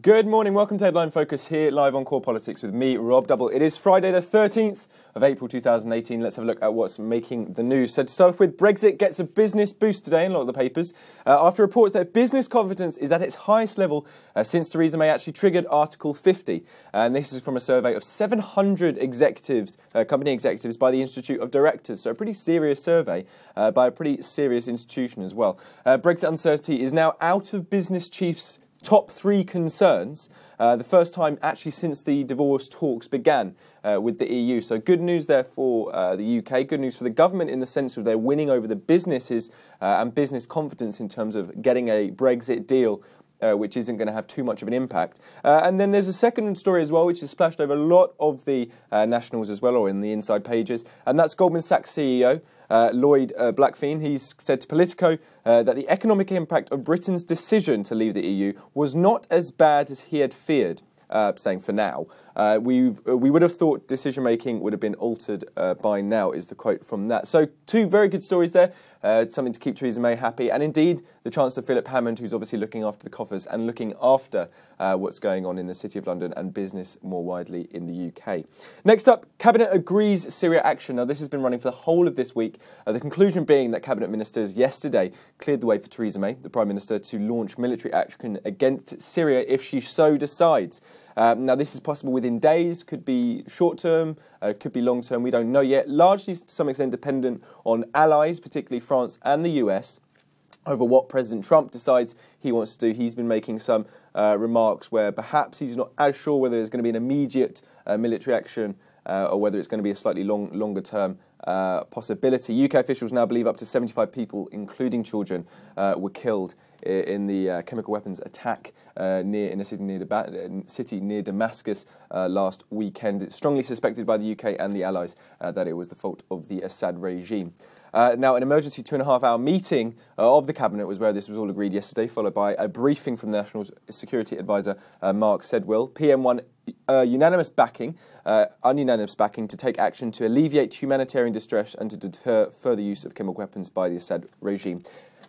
Good morning, welcome to Headline Focus here live on Core Politics with me, Rob Double. It is Friday the 13th of April 2018. Let's have a look at what's making the news. So to start off with, Brexit gets a business boost today in a lot of the papers after reports that business confidence is at its highest level since Theresa May actually triggered Article 50. And this is from a survey of 700 executives, company executives by the Institute of Directors. So a pretty serious survey by a pretty serious institution as well. Brexit uncertainty is now out of business chiefs' top three concerns, the first time actually since the divorce talks began with the EU. So good news there for the UK, good news for the government in the sense of they're winning over the businesses and business confidence in terms of getting a Brexit deal which isn't going to have too much of an impact. And then there's a second story as well, which has splashed over a lot of the nationals as well, or in the inside pages, and that's Goldman Sachs CEO, Lloyd Blackfein. He's said to Politico that the economic impact of Britain's decision to leave the EU was not as bad as he had feared. Saying for now. We would have thought decision-making would have been altered by now, is the quote from that. So two very good stories there, something to keep Theresa May happy, and indeed the Chancellor Philip Hammond, who's obviously looking after the coffers and looking after what's going on in the City of London and business more widely in the UK. Next up, Cabinet agrees Syria action. Now this has been running for the whole of this week, the conclusion being that Cabinet Ministers yesterday cleared the way for Theresa May, the Prime Minister, to launch military action against Syria if she so decides. Now, this is possible within days, could be short-term, could be long-term, we don't know yet. Largely, to some extent, dependent on allies, particularly France and the US, over what President Trump decides he wants to do. He's been making some remarks where perhaps he's not as sure whether there's going to be an immediate military action or whether it's going to be a slightly longer-term possibility. UK officials now believe up to 75 people, including children, were killed in the chemical weapons attack in a city near Damascus last weekend. It's strongly suspected by the UK and the Allies that it was the fault of the Assad regime. Now, an emergency 2.5-hour meeting of the Cabinet was where this was all agreed yesterday, followed by a briefing from the National Security Advisor, Mark Sedwill. PM won unanimous backing to take action to alleviate humanitarian distress and to deter further use of chemical weapons by the Assad regime.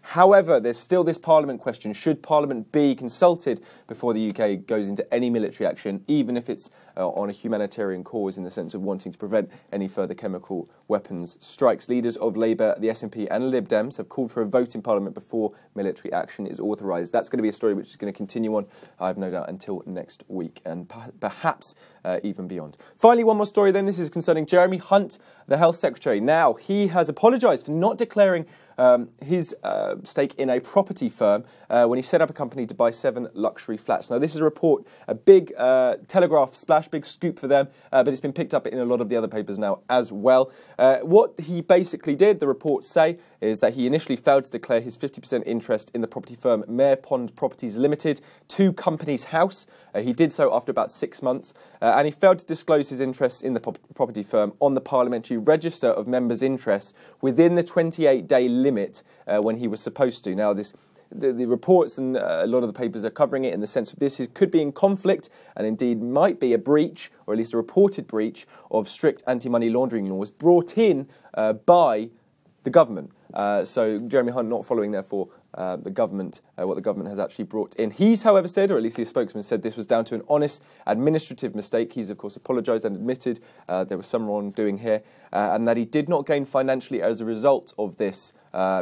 However, there's still this Parliament question. Should Parliament be consulted before the UK goes into any military action, even if it's on a humanitarian cause in the sense of wanting to prevent any further chemical weapons strikes? Leaders of Labour, the SNP and Lib Dems have called for a vote in Parliament before military action is authorised. That's going to be a story which is going to continue on, I have no doubt, until next week and perhaps even beyond. Finally, one more story then. This is concerning Jeremy Hunt, the Health Secretary. Now, he has apologised for not declaring his stake in a property firm when he set up a company to buy 7 luxury flats. Now, this is a report, a big Telegraph splash, big scoop for them, but it's been picked up in a lot of the other papers now as well. What he basically did, the reports say, is that he initially failed to declare his 50% interest in the property firm Mare Pond Properties Limited to Companies House. He did so after about 6 months, and he failed to disclose his interests in the property firm on the Parliamentary Register of Members' Interests within the 28-day limit when he was supposed to. Now, the reports and a lot of the papers are covering it in the sense of this could be in conflict and indeed might be a breach, or at least a reported breach, of strict anti-money laundering laws brought in by the government. So Jeremy Hunt not following, therefore, the government, what the government has actually brought in. He's, however, said, or at least his spokesman said, this was down to an honest administrative mistake. He's, of course, apologised and admitted there was some wrongdoing here, and that he did not gain financially as a result of this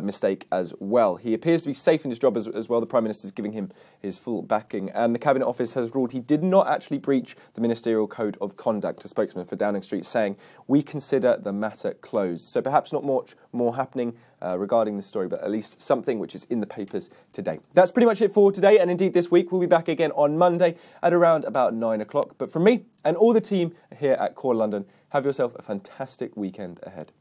mistake as well. He appears to be safe in his job as well. The Prime Minister is giving him his full backing, and the Cabinet Office has ruled he did not actually breach the Ministerial Code of Conduct. A spokesman for Downing Street saying, "We consider the matter closed." So perhaps not much more happening regarding this story, but at least something which is in the papers today. That's pretty much it for today, and indeed this week. We'll be back again on Monday at around about 9 o'clock. But from me and all the team here at Core London, have yourself a fantastic weekend ahead.